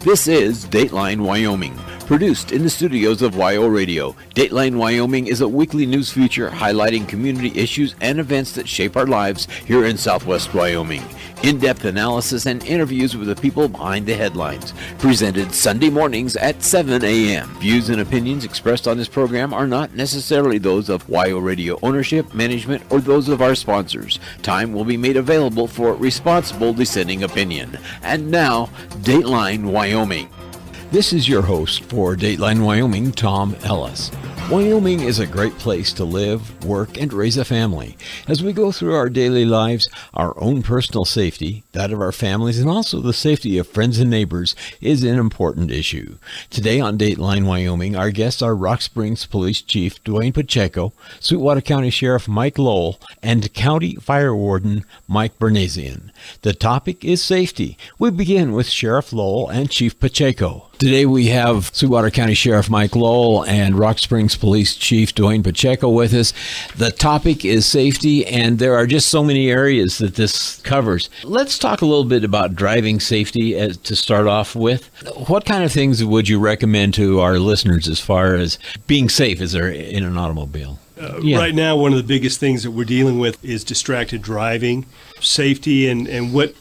This is Dateline Wyoming, produced in the studios of WyoRadio. Dateline Wyoming is a weekly news feature highlighting community issues and events that shape our lives here in Southwest Wyoming. In-depth analysis and interviews with the people behind the headlines. Presented Sunday mornings at 7 a.m. Views and opinions expressed on this program are not necessarily those of WyoRadio ownership, management, or those of our sponsors. Time will be made available for responsible dissenting opinion. And now, Dateline Wyoming. This is your host for Dateline Wyoming, Tom Ellis. Wyoming is a great place to live, work, and raise a family. As we go through our daily lives, our own personal safety, that of our families, and also the safety of friends and neighbors is an important issue. Today on Dateline Wyoming, our guests are Rock Springs Police Chief Dwane Pacheco, Sweetwater County Sheriff Mike Lowell, and County Fire Warden Mike Bournazian. The topic is safety. We begin with Sheriff Lowell and Chief Pacheco. Today we have Sweetwater County Sheriff Mike Lowell and Rock Springs Police Chief Dwane Pacheco with us. The topic is safety, and there are just so many areas that this covers. Let's talk a little bit about driving safety to start off with. What kind of things would you recommend to our listeners as far as being safe as they're in an automobile? Right now, one of the biggest things that we're dealing with is distracted driving. Safety and what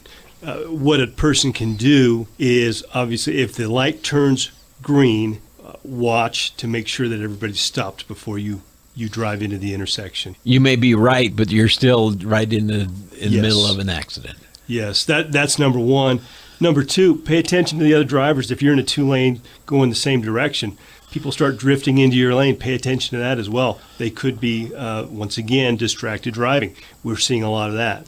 a person can do is, obviously, if the light turns green, watch to make sure that everybody's stopped before you drive into the intersection. You may be right, but you're still right in the middle of an accident. Yes, that's number one. Number two, pay attention to the other drivers. If you're in a two-lane going the same direction, people start drifting into your lane. Pay attention to that as well. They could be, once again, distracted driving. We're seeing a lot of that.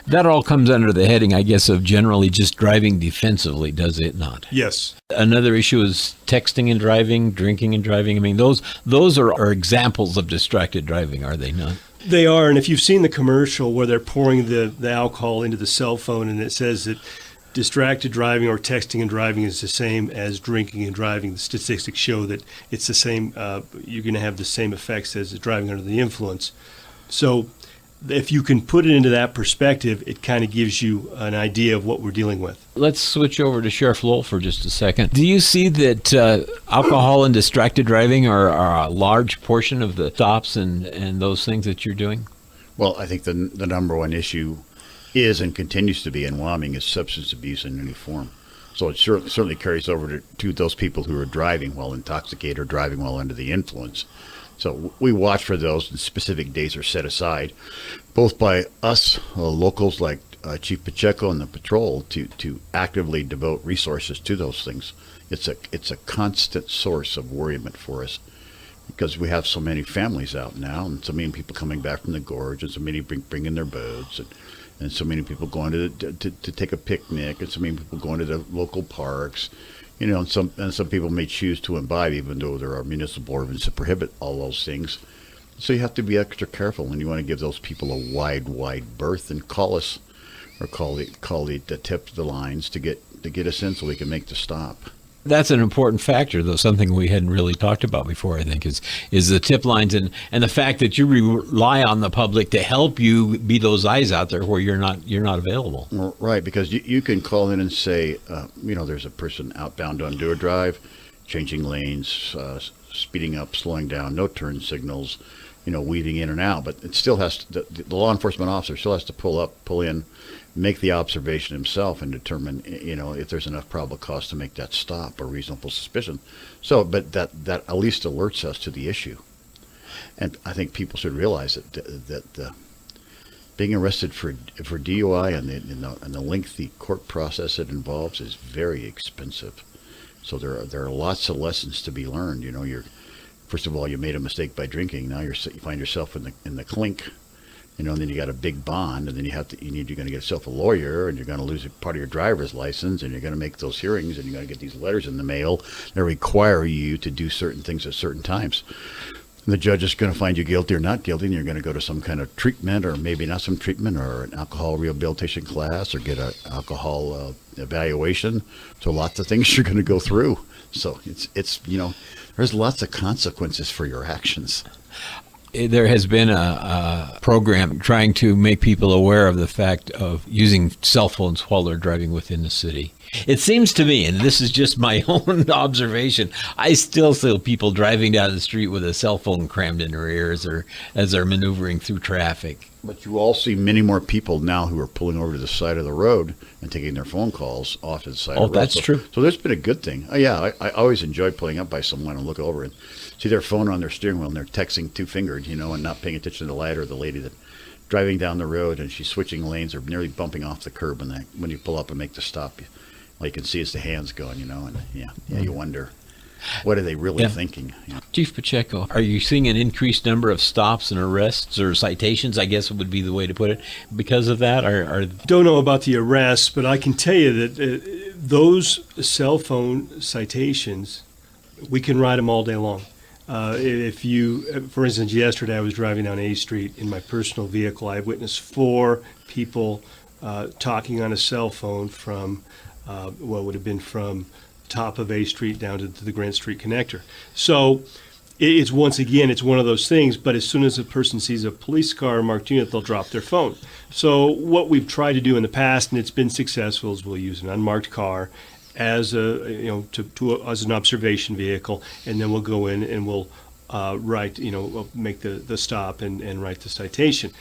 That all comes under the heading, I guess, of generally just driving defensively, does it not? Yes. Another issue is texting and driving, drinking and driving. I mean, those are examples of distracted driving, are they not? They are, and if you've seen the commercial where they're pouring the alcohol into the cell phone and it says that distracted driving or texting and driving is the same as drinking and driving, the statistics show that it's the same, you're going to have the same effects as driving under the influence. So if you can put it into that perspective, it kind of gives you an idea of what we're dealing with. Let's switch over to Sheriff Lowell for just a second. Do you see that alcohol and distracted driving are a large portion of the stops and those things that you're doing? Well, I think the number one issue is and continues to be in Wyoming is substance abuse in any form. So it certainly carries over to those people who are driving while intoxicated or driving while under the influence. So we watch for those, and specific days are set aside, both by us locals like Chief Pacheco and the patrol to actively devote resources to those things. It's a constant source of worriment for us because we have so many families out now, and so many people coming back from the gorge, and so many bringing their boats, and so many people going to take a picnic, and so many people going to the local parks. You know, and some people may choose to imbibe, even though there are municipal ordinances that prohibit all those things. So you have to be extra careful when you want to give those people a wide berth, and call us or call the tip the lines to get us in so we can make the stop. That's an important factor, though, something we hadn't really talked about before, I think, is the tip lines and the fact that you rely on the public to help you be those eyes out there where you're not available. Right, because you can call in and say, there's a person outbound on Dewar Drive, changing lanes, speeding up, slowing down, no turn signals, weaving in and out. But it still has to, the law enforcement officer still has to pull in, make the observation himself and determine, if there's enough probable cause to make that stop or reasonable suspicion. So, but that at least alerts us to the issue. And I think people should realize that being arrested for DUI and the lengthy court process it involves is very expensive. So there are lots of lessons to be learned. First of all, you made a mistake by drinking. Now you find yourself in the clink. And then you got a big bond, and then you're going to get yourself a lawyer, and you're going to lose a part of your driver's license, and you're going to make those hearings, and you're going to get these letters in the mail that require you to do certain things at certain times. And the judge is going to find you guilty or not guilty, and you're going to go to some kind of treatment, or maybe not some treatment, or an alcohol rehabilitation class, or get an alcohol evaluation. So lots of things you're going to go through. So it's there's lots of consequences for your actions. there has been a program trying to make people aware of the fact of using cell phones while they're driving within the city. It seems to me, and this is just my own observation, I still see people driving down the street with a cell phone crammed in their ears or as they're maneuvering through traffic. But you all see many more people now who are pulling over to the side of the road and taking their phone calls off to the side of the road. Oh, that's true. So there's been a good thing. I always enjoy pulling up by someone and look over and see their phone on their steering wheel and they're texting two-fingered, and not paying attention to the light, or the lady that driving down the road and she's switching lanes or nearly bumping off the curb when you pull up and make the stop. All you can see is the hands going, and you wonder, what are they really thinking? Chief Pacheco, are you seeing an increased number of stops and arrests or citations, I guess would be the way to put it, because of that? Don't know about the arrests, but I can tell you that those cell phone citations, we can ride them all day long. If you, for instance, yesterday I was driving down A Street in my personal vehicle. I witnessed 4 people talking on a cell phone from what would have been from top of A Street down to the Grant Street connector. So it's once again, it's one of those things, but as soon as a person sees a police car marked unit, they'll drop their phone. So what we've tried to do in the past, and it's been successful, is we'll use an unmarked car as as an observation vehicle, and then we'll go in and we'll write, make the stop and write the citation.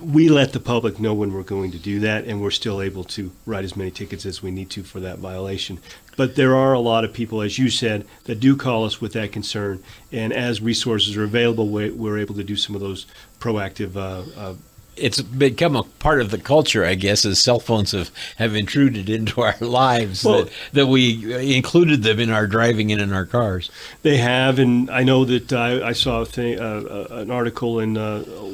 We let the public know when we're going to do that, and we're still able to write as many tickets as we need to for that violation. But there are a lot of people, as you said, that do call us with that concern, and as resources are available, we're able to do some of those proactive it's become a part of the culture, I guess, as cell phones have intruded into our lives, that we included them in our driving and in our cars. They have, and I know that I saw an article in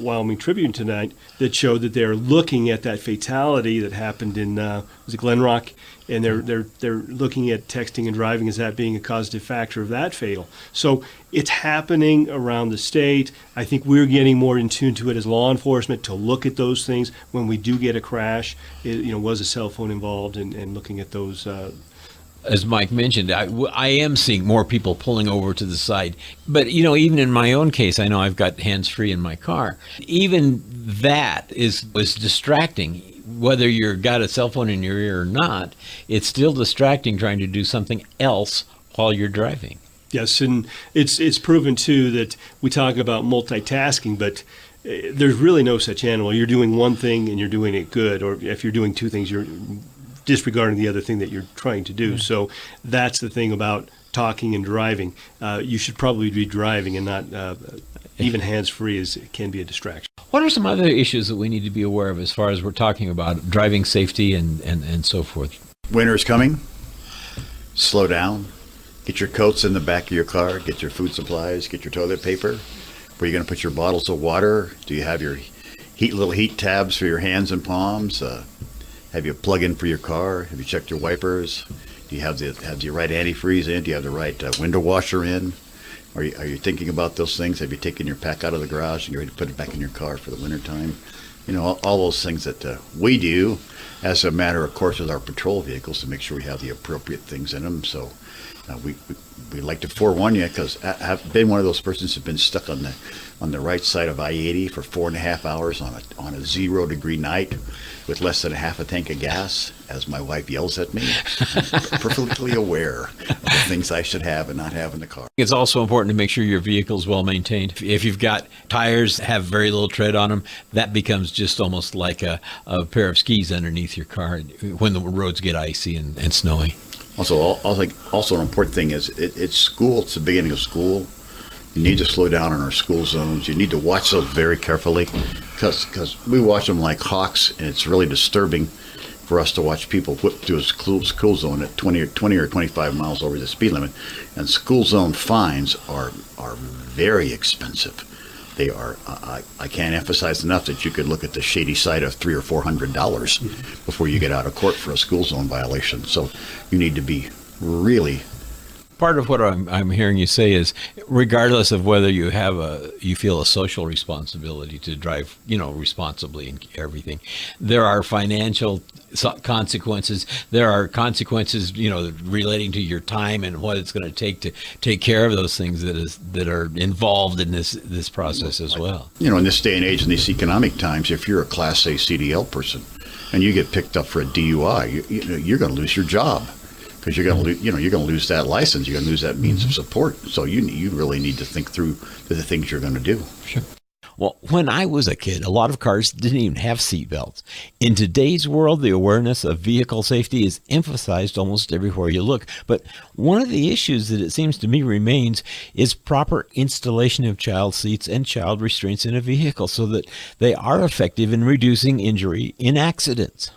Wyoming Tribune tonight that showed that they're looking at that fatality that happened in was it Glen Rock, and they're looking at texting and driving as that being a causative factor of that fatal. So it's happening around the state. I think we're getting more in tune to it as law enforcement to look at those things when we do get a crash. Was a cell phone involved, and looking at those. As Mike mentioned, I am seeing more people pulling over to the side. But, even in my own case, I know I've got hands-free in my car. Even that was distracting. Whether you've got a cell phone in your ear or not, it's still distracting trying to do something else while you're driving. Yes, and it's proven, too, that we talk about multitasking, but there's really no such animal. You're doing one thing and you're doing it good, or if you're doing 2 things, you're disregarding the other thing that you're trying to do. Mm-hmm. So that's the thing about talking and driving. You should probably be driving and not even hands-free, as it can be a distraction. What are some other issues that we need to be aware of as far as we're talking about driving safety and so forth? Winter's coming. Slow down. Get your coats in the back of your car. Get your food supplies. Get your toilet paper. Where are you going to put your bottles of water? Do you have your little heat tabs for your hands and palms? Have you a plug-in for your car? Have you checked your wipers? Do you have the right antifreeze in? Do you have the right window washer in? Are you thinking about those things? Have you taken your pack out of the garage and you're ready to put it back in your car for the wintertime? All those things that we do as a matter of course with our patrol vehicles to make sure we have the appropriate things in them. So we like to forewarn you, because I've been one of those persons who've been stuck on the right side of I-80 for 4.5 hours on a 0-degree night with less than a half a tank of gas, as my wife yells at me. I'm perfectly aware of the things I should have and not have in the car. It's also important to make sure your vehicle is well maintained. If you've got tires that have very little tread on them, that becomes just almost like a pair of skis underneath your car when the roads get icy and snowy. Also an important thing is it's school. It's the beginning of school. You need to slow down in our school zones. You need to watch those very carefully, because we watch them like hawks, and it's really disturbing for us to watch people whip through a school zone at 20 or 25 miles over the speed limit. And school zone fines are very expensive. They are. I can't emphasize enough that you could look at the shady side of $300 or $400 before you get out of court for a school zone violation. So you need to be really Part of what I'm hearing you say is, regardless of whether you feel a social responsibility to drive, responsibly and everything, there are financial consequences. There are consequences, relating to your time and what it's going to take to take care of those things that are involved in this process as well. In this day and age, in these economic times, if you're a Class A CDL person and you get picked up for a DUI, you're going to lose your job. Because you're going to lose that license, you're going to lose that means of support. So you really need to think through the things you're going to do. Sure. Well, when I was a kid, a lot of cars didn't even have seat belts. In today's world, the awareness of vehicle safety is emphasized almost everywhere you look. But one of the issues that it seems to me remains is proper installation of child seats and child restraints in a vehicle so that they are effective in reducing injury in accidents.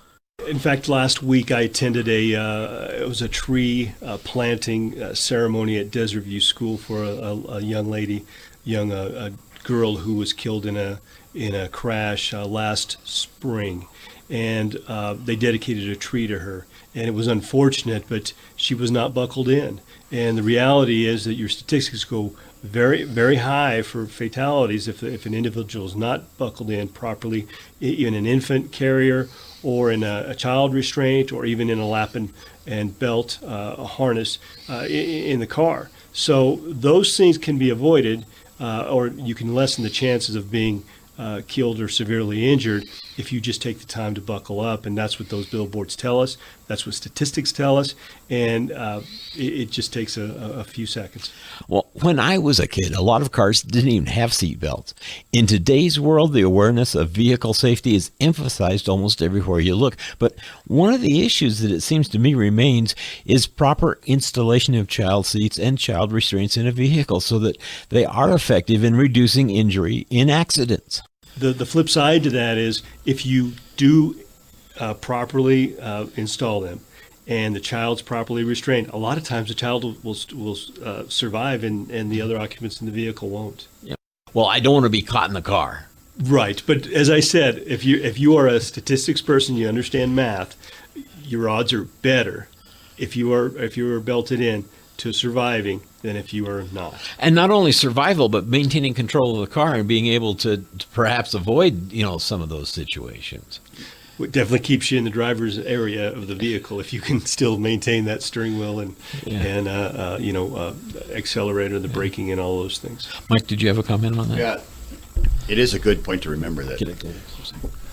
In fact, last week I attended it was a tree planting ceremony at Desert View School for a young girl who was killed in a crash last spring, and they dedicated a tree to her. And it was unfortunate, but she was not buckled in. And the reality is that your statistics go very, very high for fatalities if an individual is not buckled in properly, in an infant carrier or in a child restraint or even in a lap and belt a harness in the car. So those things can be avoided, or you can lessen the chances of being killed or severely injured if you just take the time to buckle up. And that's what those billboards tell us. That's what statistics tell us. And it just takes a few seconds. Well, when I was a kid, a lot of cars didn't even have seat belts. In today's world, the awareness of vehicle safety is emphasized almost everywhere you look. But one of the issues that it seems to me remains is proper installation of child seats and child restraints in a vehicle so that they are effective in reducing injury in accidents. The flip side to that is if you do properly install them and the child's properly restrained, a lot of times the child will survive and the other occupants in the vehicle won't. Yeah. Well, I don't want to be caught in the car. Right, but as I said, if you are a statistics person, you understand math, your odds are better if you are belted in to surviving than if you are not. And not only survival, but maintaining control of the car and being able to perhaps avoid, some of those situations. It definitely keeps you in the driver's area of the vehicle if you can still maintain that steering wheel and accelerator, the braking, and all those things. Mike, did you have a comment on that? Yeah, it is a good point to remember that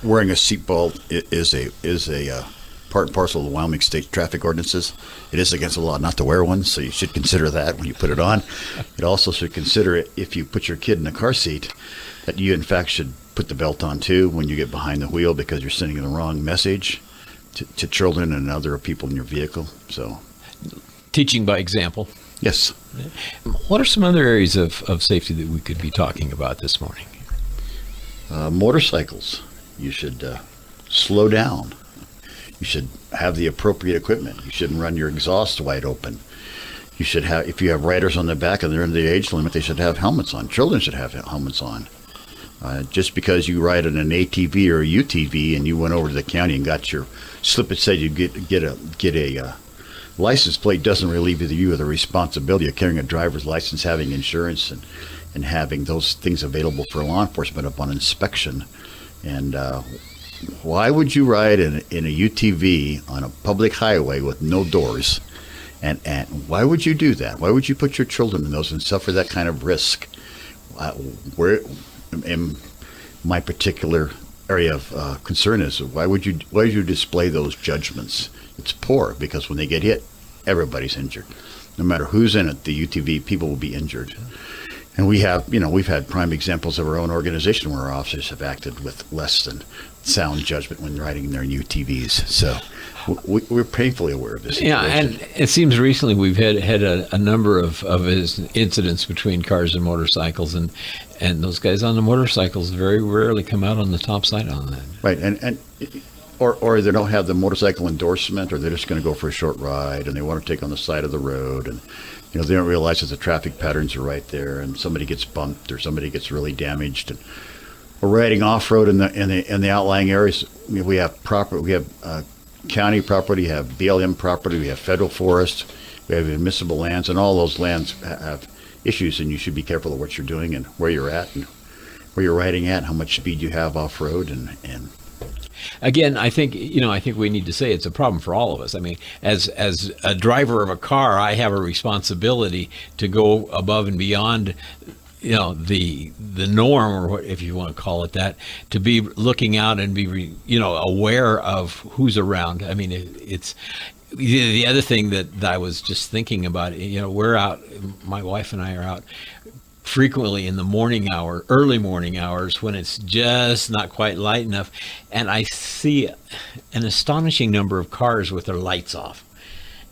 wearing a seatbelt is a part and parcel of the Wyoming state traffic ordinances. It is against the law not to wear one, so you should consider that when you put it on. It also should consider it if you put your kid in the car seat, that you in fact should put the belt on too when you get behind the wheel, because you're sending the wrong message to children and other people in your vehicle. So, teaching by example. Yes. What are some other areas of safety that we could be talking about this morning? Motorcycles. You should slow down. You should have the appropriate equipment. You shouldn't run your exhaust wide open. You should have, if you have riders on the back and they're under the age limit, they should have helmets on. Children should have helmets on. Just because you ride in an ATV or a UTV and you went over to the county and got your slip that said you get a license plate doesn't relieve you of the responsibility of carrying a driver's license, having insurance, and having those things available for law enforcement upon inspection. And why would you ride in a UTV on a public highway with no doors? And why would you do that? Why would you put your children in those and suffer that kind of risk? Where in my particular area of concern is why would you display those judgments? It's poor, because when they get hit, everybody's injured. No matter who's in it, the UTV people will be injured. And we've had prime examples of our own organization where our officers have acted with less than sound judgment when riding their UTVs. So we're painfully aware of this situation. Yeah, and it seems recently we've had a number of incidents between cars and motorcycles, and those guys on the motorcycles very rarely come out on the top side on that. Right, and or they don't have the motorcycle endorsement, or they're just going to go for a short ride, and they want to take on the side of the road, and they don't realize that the traffic patterns are right there, and somebody gets bumped or somebody gets really damaged. And we're riding off-road in the outlying areas. We have county property, we have BLM property, we have federal forest, We have admissible lands, and all those lands have issues, and you should be careful of what you're doing and where you're at and where you're riding at, how much speed you have off-road, and Again, I think we need to say it's a problem for all of us. I mean, as a driver of a car, I have a responsibility to go above and beyond, the norm, or what, if you want to call it that, to be looking out and be aware of who's around. I mean, it's the other thing that I was just thinking about. We're out. My wife and I are out frequently in the early morning hours, when it's just not quite light enough, and I see an astonishing number of cars with their lights off.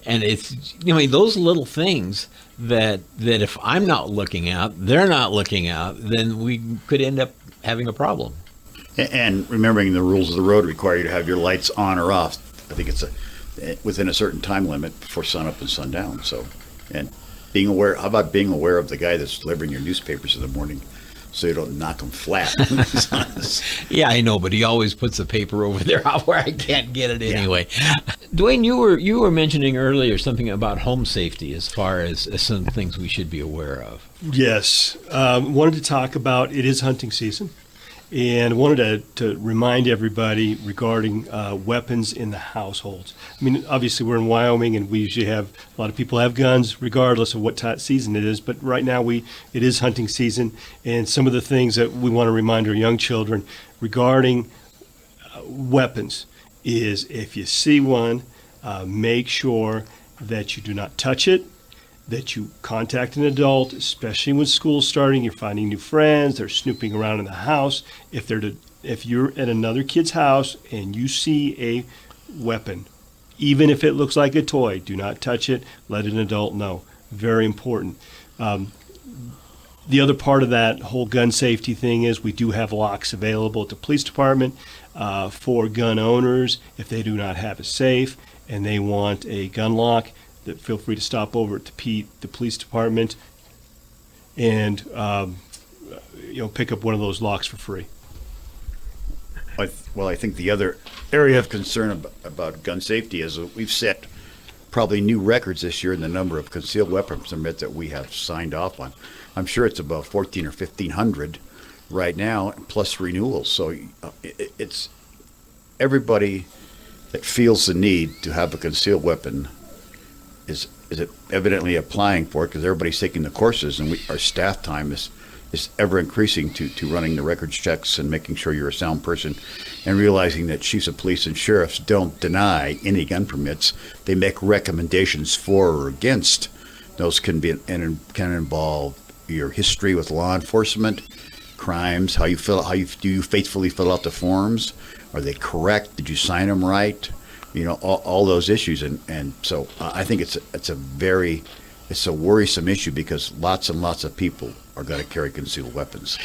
And it's, those little things that if I'm not looking out, they're not looking out, then we could end up having a problem. And remembering the rules of the road require you to have your lights on or off. I think it's within a certain time limit before sunup and sundown. So, and being aware. How about being aware of the guy that's delivering your newspapers in the morning, so you don't knock him flat? Yeah, I know, but he always puts the paper over there where I can't get it anyway. Yeah. Dwane, you were mentioning earlier something about home safety as far as some things we should be aware of. Yes, wanted to talk about, it is hunting season, and wanted to remind everybody regarding weapons in the households. I mean, obviously we're in Wyoming, and we usually have a lot of people have guns regardless of what season it is, but right now it is hunting season, and some of the things that we want to remind our young children regarding weapons is, if you see one, make sure that you do not touch it, that you contact an adult, especially when school's starting, you're finding new friends, they're snooping around in the house. If you're at another kid's house and you see a weapon, even if it looks like a toy, do not touch it, let an adult know. Very important. The other part of that whole gun safety thing is we do have locks available at the police department for gun owners if they do not have a safe and they want a gun lock. That feel free to stop over at the police department and pick up one of those locks for free. Well, I think the other area of concern about gun safety is we've set probably new records this year in the number of concealed weapons permits that we have signed off on. I'm sure it's about 1,400 or 1,500 right now, plus renewals. So it's everybody that feels the need to have a concealed weapon is evidently applying for it, because everybody's taking the courses, and our staff time is ever increasing to running the records checks and making sure you're a sound person, and realizing that chiefs of police and sheriffs don't deny any gun permits. They make recommendations for or against. Those can involve your history with law enforcement, crimes, how you do you faithfully fill out the forms, are they correct, did you sign them right? All those issues, and so I think it's a worrisome issue, because lots and lots of people are going to carry concealed weapons.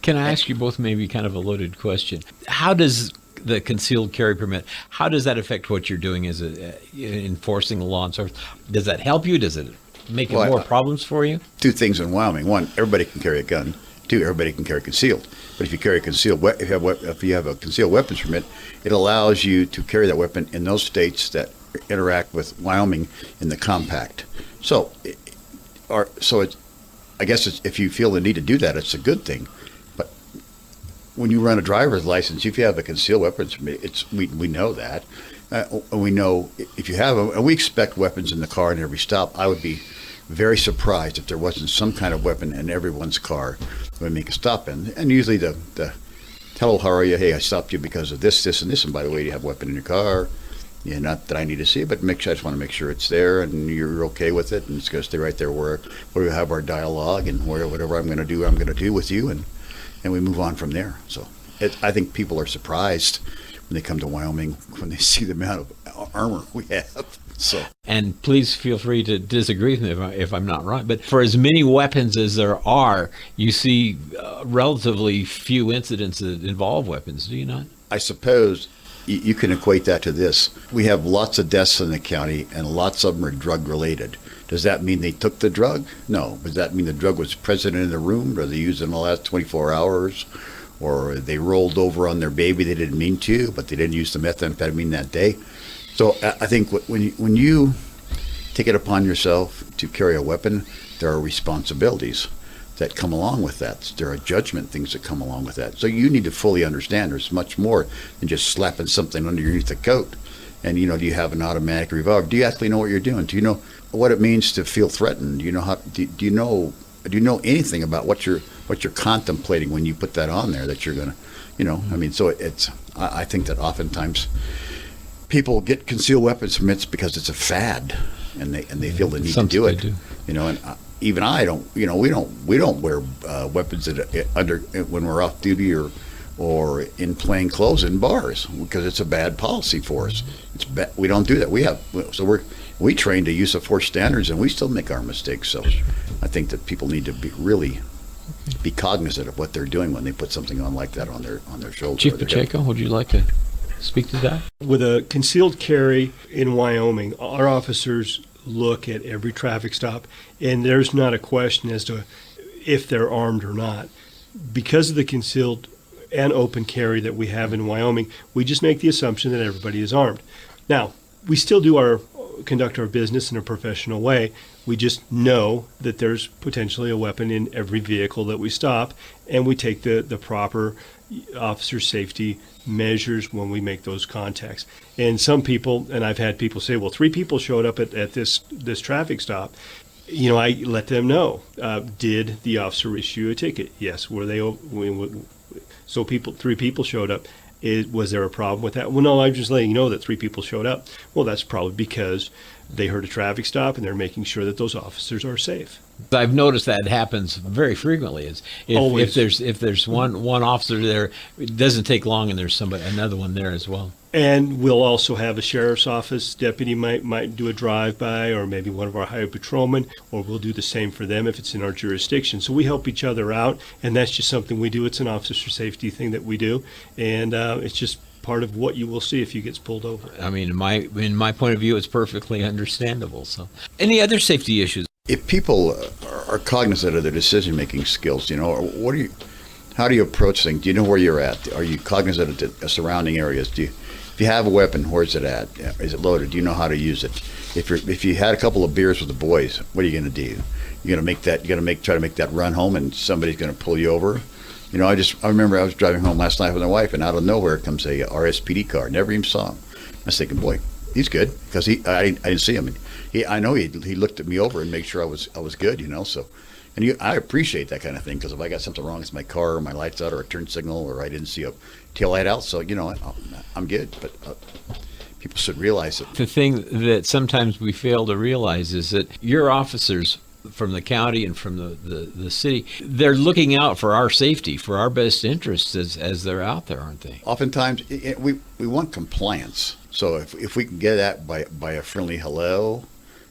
Can I ask you both maybe kind of a loaded question? How does the concealed carry permit, how does that affect what you're doing as enforcing the law and so forth? Does that help you? Does it make more problems for you? Two things in Wyoming. One, everybody can carry a gun. Two, everybody can carry concealed. But if you carry if you have a concealed weapons permit, it allows you to carry that weapon in those states that interact with Wyoming in the compact. So, I guess if you feel the need to do that, it's a good thing. But when you run a driver's license, if you have a concealed weapons permit, we know that. We know if you have them, and we expect weapons in the car in every stop. I would be very surprised if there wasn't some kind of weapon in everyone's car when we make a stop in. And usually the hello, how are you? Hey, I stopped you because of this, this, and this. And by the way, you have a weapon in your car. Yeah, not that I need to see it, but I just want to make sure it's there and you're okay with it, and it's going to stay right there where we have our dialogue, and whatever I'm going to do with you, and we move on from there. So I think people are surprised when they come to Wyoming when they see the amount of armor we have. So, and please feel free to disagree with me if I'm not right, but for as many weapons as there are, you see relatively few incidents that involve weapons, do you not? I suppose you can equate that to this. We have lots of deaths in the county, and lots of them are drug related. Does that mean they took the drug? No. Does that mean the drug was present in the room, or they used it in the last 24 hours, or they rolled over on their baby they didn't mean to, but they didn't use the methamphetamine that day? So I think when you take it upon yourself to carry a weapon, there are responsibilities that come along with that. There are judgment things that come along with that. So you need to fully understand there's much more than just slapping something underneath the coat. And, do you have an automatic revolver? Do you actually know what you're doing? Do you know what it means to feel threatened? Do you know do you know anything about what you're contemplating when you put that on there that you're going to, so I think that oftentimes people get concealed weapons permits because it's a fad and they feel the need to do it. And even I don't, we don't wear weapons when we're off duty or in plain clothes in bars because it's a bad policy for us. We don't do that. We train to use of force standards and we still make our mistakes. So I think that people need to be cognizant of what they're doing when they put something on like that on their shoulder. Chief Pacheco, would you like to speak to that? With a concealed carry in Wyoming, our officers look at every traffic stop, and there's not a question as to if they're armed or not. Because of the concealed and open carry that we have in Wyoming, we just make the assumption that everybody is armed. Now, we still conduct our business in a professional way. We just know that there's potentially a weapon in every vehicle that we stop, and we take the proper officer safety measures when we make those contacts. And some people, and I've had people say, well, 3 people showed up at this traffic stop. I let them know, did the officer issue a ticket? Yes. Were they? So 3 people showed up. Was there a problem with that? Well, no, I'm just letting you know that 3 people showed up. Well, that's probably because they heard a traffic stop and they're making sure that those officers are safe. I've noticed that happens very frequently. If there's one officer there, it doesn't take long, and there's another one there as well. And we'll also have a sheriff's office deputy might do a drive-by, or maybe one of our highway patrolmen, or we'll do the same for them if it's in our jurisdiction. So we help each other out, and that's just something we do. It's an officer safety thing that we do, and it's just part of what you will see if you get pulled over. I mean, in my point of view, it's perfectly understandable. So, any other safety issues? If people are cognizant of their decision-making skills, how do you approach things? Do you know where you're at? Are you cognizant of the surrounding areas? If you have a weapon, where's it at? Is it loaded? Do you know how to use it? If you had a couple of beers with the boys, what are you going to do? You're going to try to make that run home, and somebody's going to pull you over. I remember I was driving home last night with my wife, and out of nowhere comes a RSPD car. Never even saw him. I was thinking, boy, he's good, because I didn't see him. I know he looked at me over and made sure I was good. So, I appreciate that kind of thing, because if I got something wrong, it's my car or my lights out or a turn signal or I didn't see a tail light out. So I'm good. But people should realize it. The thing that sometimes we fail to realize is that your officers from the county and from the city, they're looking out for our safety, for our best interests as they're out there, aren't they? Oftentimes, we want compliance. So if we can get that by a friendly hello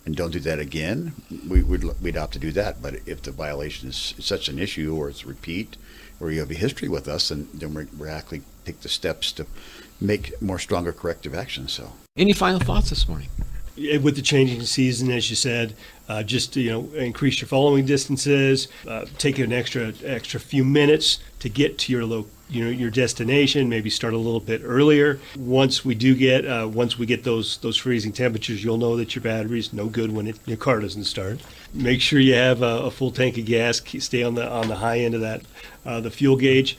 and don't do that again, we'd opt to do that. But if the violation is such an issue, or it's repeat, or you have a history with us, then we're actually take the steps to make more stronger corrective action. So, any final thoughts this morning? With the changing season, as you said, just increase your following distances, take an extra few minutes to get to your destination. Maybe start a little bit earlier. Once we get those freezing temperatures, you'll know that your battery's no good when your car doesn't start. Make sure you have a full tank of gas. Stay on the high end of that, the fuel gauge.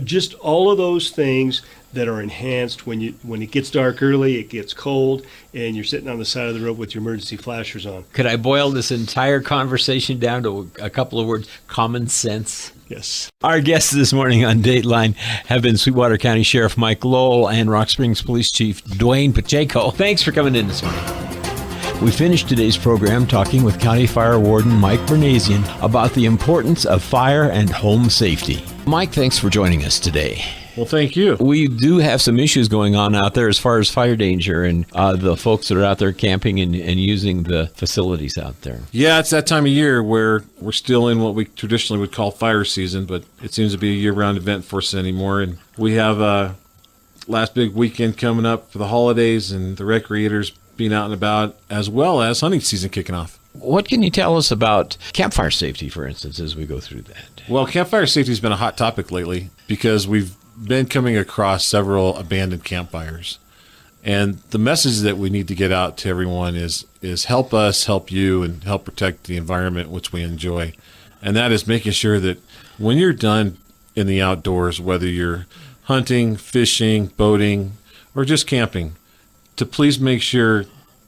Just all of those things that are enhanced when it gets dark early, it gets cold, and you're sitting on the side of the road with your emergency flashers on. Could I boil this entire conversation down to a couple of words? Common sense. Yes. Our guests this morning on Dateline have been Sweetwater County Sheriff Mike Lowell and Rock Springs Police Chief Dwane Pacheco. Thanks for coming in this morning. We finished today's program talking with County Fire Warden Mike Bournazian about the importance of fire and home safety. Mike, thanks for joining us today. Well, thank you. We do have some issues going on out there as far as fire danger and the folks that are out there camping and using the facilities out there. Yeah, it's that time of year where we're still in what we traditionally would call fire season, but it seems to be a year-round event for us anymore. And we have last big weekend coming up for the holidays and the recreators being out and about, as well as hunting season kicking off. What can you tell us about campfire safety, for instance, as we go through that? Well, campfire safety has been a hot topic lately because we've been coming across several abandoned campfires. And the message that we need to get out to everyone is is help us help you and help protect the environment which we enjoy. And that is making sure that when you're done in the outdoors, whether you're hunting, fishing, boating, or just camping, to please make sure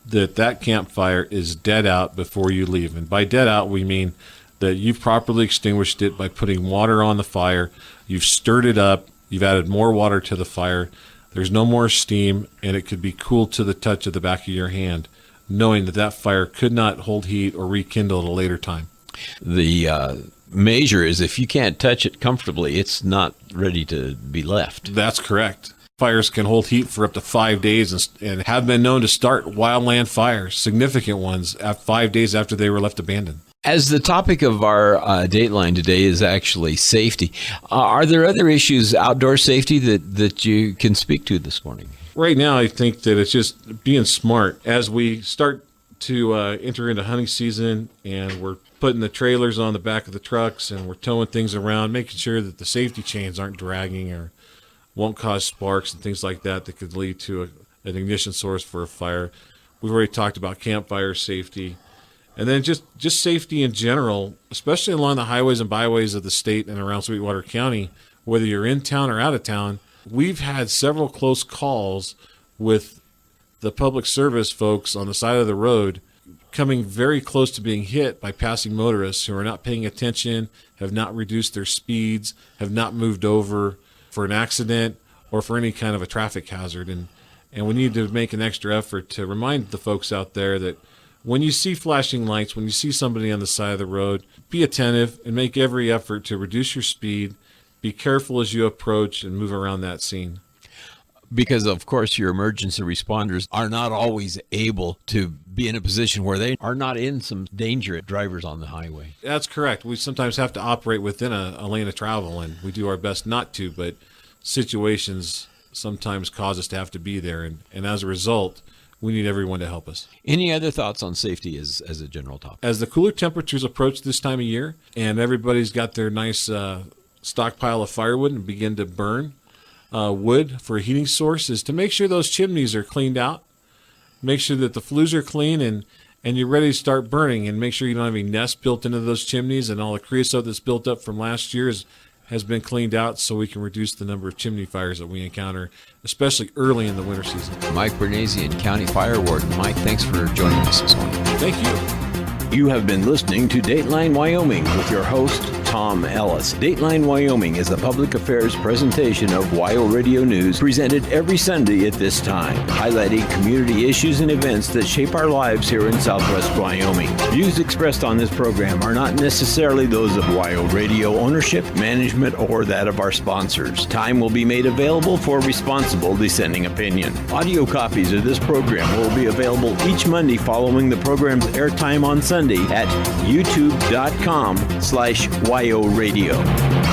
that that campfire is dead out before you leave. And by dead out, we mean that you've properly extinguished it by putting water on the fire, you've stirred it up, you've added more water to the fire, there's no more steam, and it could be cool to the touch of the back of your hand, knowing that that fire could not hold heat or rekindle at a later time. The measure is if you can't touch it comfortably, it's not ready to be left. That's correct. Fires can hold heat for up to 5 days and have been known to start wildland fires, significant ones, at 5 days after they were left abandoned. As the topic of our Dateline today is actually safety, are there other issues, outdoor safety, that you can speak to this morning? Right now, I think that it's just being smart. As we start to enter into hunting season and we're putting the trailers on the back of the trucks and we're towing things around, making sure that the safety chains aren't dragging or won't cause sparks and things like that could lead to an ignition source for a fire. We've already talked about campfire safety. And then just safety in general, especially along the highways and byways of the state and around Sweetwater County, whether you're in town or out of town. We've had several close calls with the public service folks on the side of the road coming very close to being hit by passing motorists who are not paying attention, have not reduced their speeds, have not moved over for an accident or for any kind of a traffic hazard. And we need to make an extra effort to remind the folks out there that when you see flashing lights, when you see somebody on the side of the road, be attentive and make every effort to reduce your speed. Be careful as you approach and move around that scene. Because, of course, your emergency responders are not always able to be in a position where they are not in some danger at drivers on the highway. That's correct. We sometimes have to operate within a lane of travel, and we do our best not to, but situations sometimes cause us to have to be there. And as a result, we need everyone to help us. Any other thoughts on safety as a general topic? As the cooler temperatures approach this time of year and everybody's got their nice stockpile of firewood and begin to burn wood for a heating source, is to make sure those chimneys are cleaned out. Make sure that the flues are clean and you're ready to start burning, and make sure you don't have any nests built into those chimneys, and all the creosote that's built up from last year has been cleaned out so we can reduce the number of chimney fires that we encounter, especially early in the winter season. Mike Bournazian, County Fire Warden. Mike, thanks for joining us this morning. Thank you. You have been listening to Dateline Wyoming with your host, Tom Ellis. Dateline Wyoming is a public affairs presentation of WyoRadio News presented every Sunday at this time, highlighting community issues and events that shape our lives here in Southwest Wyoming. Views expressed on this program are not necessarily those of WyoRadio ownership, management, or that of our sponsors. Time will be made available for responsible dissenting opinion. Audio copies of this program will be available each Monday following the program's airtime on Sunday at youtube.com/WyoRadio.